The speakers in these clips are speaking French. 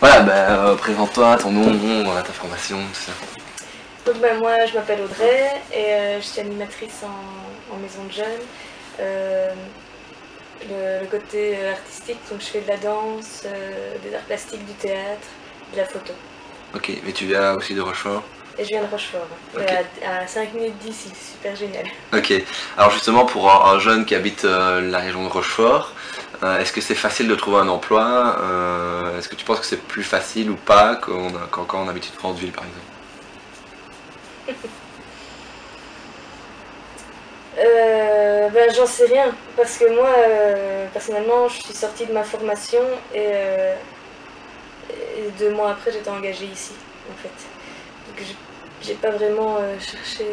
Voilà, présente-toi, ton nom, ta formation, tout ça. Donc moi je m'appelle Audrey et je suis animatrice en maison de jeunes. Le côté artistique, donc je fais de la danse, des arts plastiques, du théâtre, de la photo. Ok, mais tu viens aussi de Rochefort? Et je viens de Rochefort, okay. à 5 minutes d'ici, super génial. Ok, alors justement pour un jeune qui habite la région de Rochefort, est-ce que c'est facile de trouver un emploi? Est-ce que tu penses que c'est plus facile ou pas quand on habite une grande ville par exemple? J'en sais rien, parce que moi, personnellement, je suis sortie de ma formation et 2 mois après, j'étais engagée ici, en fait. Donc j'ai pas vraiment cherché...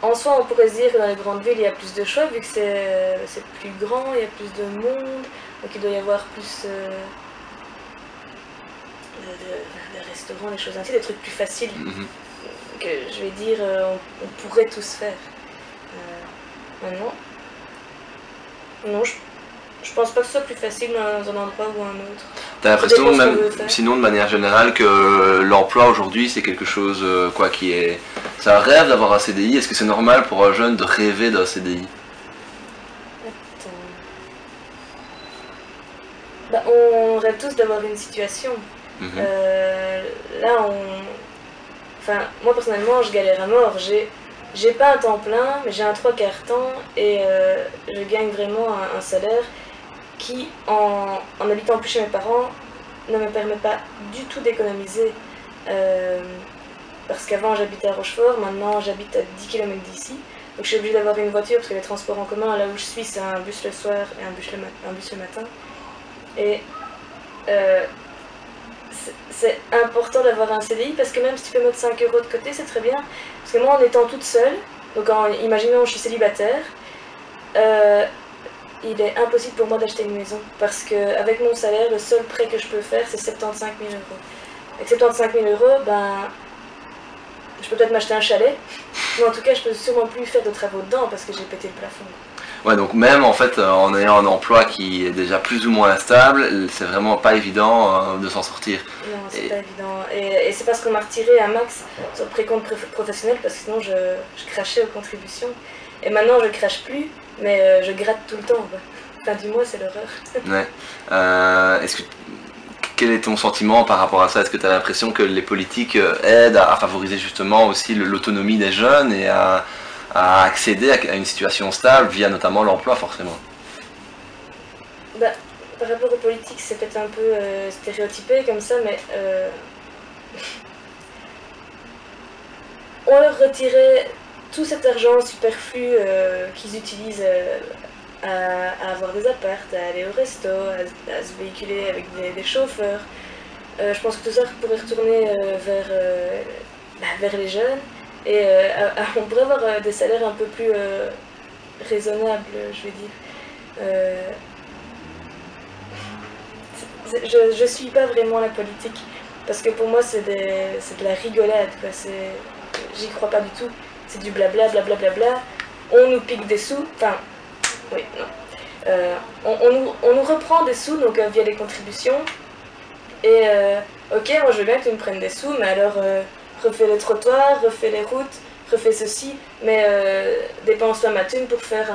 En soi, on pourrait se dire que dans les grandes villes, il y a plus de choix, vu que c'est plus grand, il y a plus de monde, donc il doit y avoir plus de restaurants, des choses ainsi, des trucs plus faciles. Que je vais dire, on pourrait tous faire. Maintenant, non, je pense pas que ce soit plus facile dans un endroit ou un autre. T'as l'impression, même sinon de manière générale, que l'emploi aujourd'hui c'est quelque chose qui est... C'est un rêve d'avoir un CDI. Est-ce que c'est normal pour un jeune de rêver d'un CDI? Attends. On rêve tous d'avoir une situation. Là, Enfin, moi personnellement, je galère à mort. J'ai pas un temps plein, mais j'ai un 3/4 temps et je gagne vraiment un salaire qui, en habitant plus chez mes parents, ne me permet pas du tout d'économiser. Parce qu'avant j'habitais à Rochefort, maintenant j'habite à 10 km d'ici. Donc je suis obligée d'avoir une voiture parce que les transports en commun, là où je suis, c'est un bus le soir et un bus le matin. Et c'est important d'avoir un CDI parce que même si tu peux mettre 5 € de côté, c'est très bien. Parce que moi, en étant toute seule, donc imaginons je suis célibataire, il est impossible pour moi d'acheter une maison. Parce qu'avec mon salaire, le seul prêt que je peux faire, c'est 75 000 €. Avec 75 000 €, je peux peut-être m'acheter un chalet, mais en tout cas, je peux sûrement plus faire de travaux dedans parce que j'ai pété le plafond. Ouais, donc même en fait en ayant un emploi qui est déjà plus ou moins stable, c'est vraiment pas évident de s'en sortir. Non, c'est pas évident. Et c'est parce qu'on m'a retiré un max sur le précompte professionnel parce que sinon je crachais aux contributions. Et maintenant je crache plus, mais je gratte tout le temps. Fin du mois, c'est l'horreur. Ouais. Quel est ton sentiment par rapport à ça? Est-ce que tu as l'impression que les politiques aident à favoriser justement aussi l'autonomie des jeunes et à accéder à une situation stable via notamment l'emploi forcément? Par rapport aux politiques, c'est peut-être un peu stéréotypé comme ça, mais on leur retirait tout cet argent superflu qu'ils utilisent à avoir des apparts, à aller au resto, à se véhiculer avec des chauffeurs. Je pense que tout ça pourrait retourner vers les jeunes. Et on pourrait avoir des salaires un peu plus raisonnables, je vais dire. Je suis pas vraiment la politique, parce que pour moi c'est de la rigolade, quoi. J'y crois pas du tout. C'est du blabla, blabla, blabla. On nous pique des sous, enfin, oui, non. On nous reprend des sous, donc via les contributions. Et ok, moi je veux bien que tu me prennes des sous, mais alors... refais les trottoirs, refais les routes, refais ceci, mais dépense-toi ma thune pour faire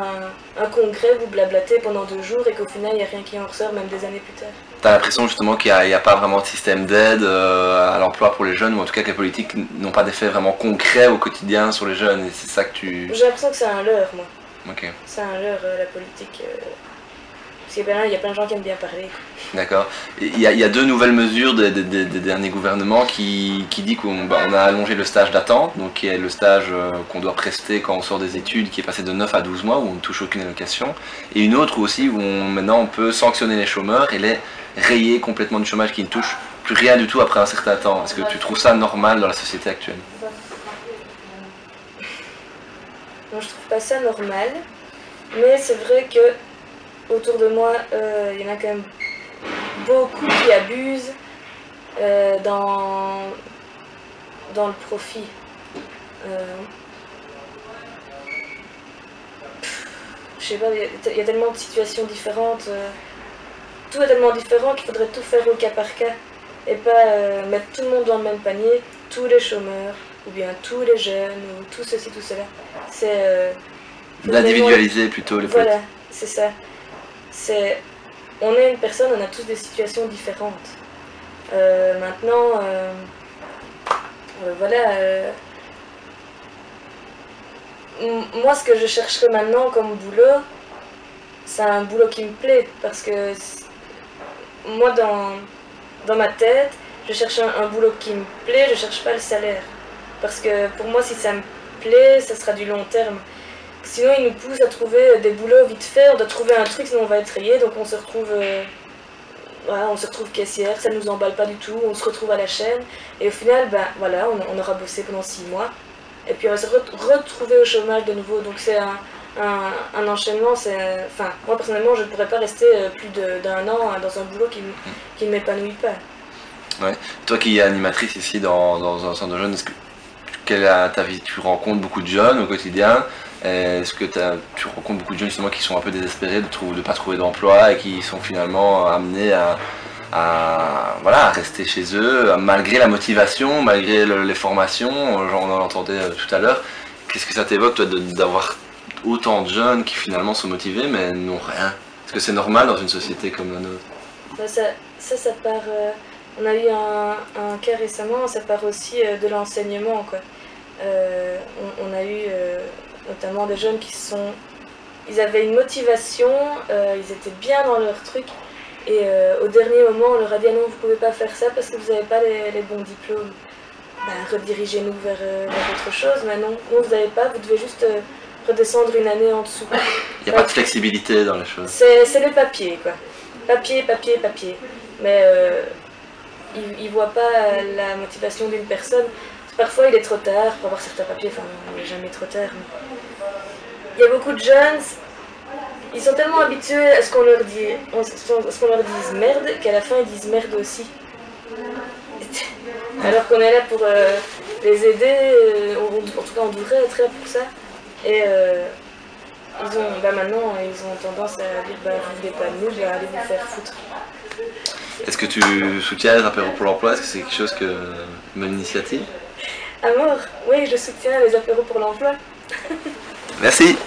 un congrès, vous blablater pendant 2 jours et qu'au final il n'y a rien qui en ressort même des années plus tard. T'as l'impression justement qu'il n'y a pas vraiment de système d'aide à l'emploi pour les jeunes, ou en tout cas que les politiques n'ont pas d'effet vraiment concret au quotidien sur les jeunes, et c'est ça que tu... J'ai l'impression que c'est un leurre, moi. Ok. C'est un leurre, la politique. Parce qu'il y a plein de gens qui aiment bien parler. D'accord. Il y a 2 nouvelles mesures des derniers gouvernements qui dit qu'on a allongé le stage d'attente, donc qui est le stage qu'on doit prester quand on sort des études, qui est passé de 9 à 12 mois, où on ne touche aucune allocation. Et une autre aussi où maintenant on peut sanctionner les chômeurs et les rayer complètement du chômage, qui ne touche plus rien du tout après un certain temps. Est-ce que tu trouves ça normal dans la société actuelle? Non, je trouve pas ça normal, mais c'est vrai que autour de moi, il y en a quand même beaucoup qui abusent dans le profit. Je sais pas, il y a tellement de situations différentes. Tout est tellement différent qu'il faudrait tout faire au cas par cas. Et pas mettre tout le monde dans le même panier, tous les chômeurs, ou bien tous les jeunes, ou tout ceci, tout cela. C'est... d'individualiser plutôt les Voilà, c'est ça. On est une personne, on a tous des situations différentes. Maintenant, voilà. Moi, ce que je chercherais maintenant comme boulot, c'est un boulot qui me plaît, parce que moi, dans ma tête, je cherche un boulot qui me plaît, je cherche pas le salaire. Parce que pour moi, si ça me plaît, ça sera du long terme. Sinon, ils nous poussent à trouver des boulots vite fait, on doit trouver un truc, sinon on va être rayé, donc on se retrouve caissière, ça ne nous emballe pas du tout, on se retrouve à la chaîne, et au final, ben voilà, on aura bossé pendant 6 mois, et puis on va se retrouver au chômage de nouveau, donc c'est un enchaînement, enfin, moi personnellement, je ne pourrais pas rester plus d'1 an dans un boulot qui ne m'épanouit pas. Ouais. Toi qui es animatrice ici dans un centre de jeunes, est-ce que tu rencontres beaucoup de jeunes au quotidien? Est-ce que tu rencontres beaucoup de jeunes justement qui sont un peu désespérés de ne pas trouver d'emploi et qui sont finalement amenés à rester chez eux, malgré la motivation, malgré les formations, on en entendait tout à l'heure. Qu'est-ce que ça t'évoque toi d'avoir autant de jeunes qui finalement sont motivés mais n'ont rien? Est-ce que c'est normal dans une société comme la nôtre? Ça part... on a eu un cas récemment, ça part aussi de l'enseignement, quoi. On a eu notamment des jeunes ils avaient une motivation, ils étaient bien dans leur truc, et au dernier moment on leur a dit ah non, vous pouvez pas faire ça parce que vous n'avez pas les bons diplômes. Ben, redirigez-nous vers autre chose, mais non, vous n'avez pas, vous devez juste redescendre une année en dessous. Il n'y a pas de flexibilité dans les choses. C'est les papiers, quoi. Papier. Mais ils voient pas la motivation d'une personne. Parfois il est trop tard pour avoir certains papiers, enfin il n'est jamais trop tard. Mais... il y a beaucoup de jeunes, ils sont tellement habitués à ce qu'on leur dise merde qu'à la fin ils disent merde aussi. Alors qu'on est là pour les aider, en tout cas on devrait être là pour ça. Et maintenant ils ont tendance à dire vous voulez pas de nous, allez vous faire foutre. Est-ce que tu soutiens les apéros pour l'emploi? Est-ce que c'est quelque chose une bonne initiative? À mort, oui, je soutiens les apéros pour l'emploi. Merci.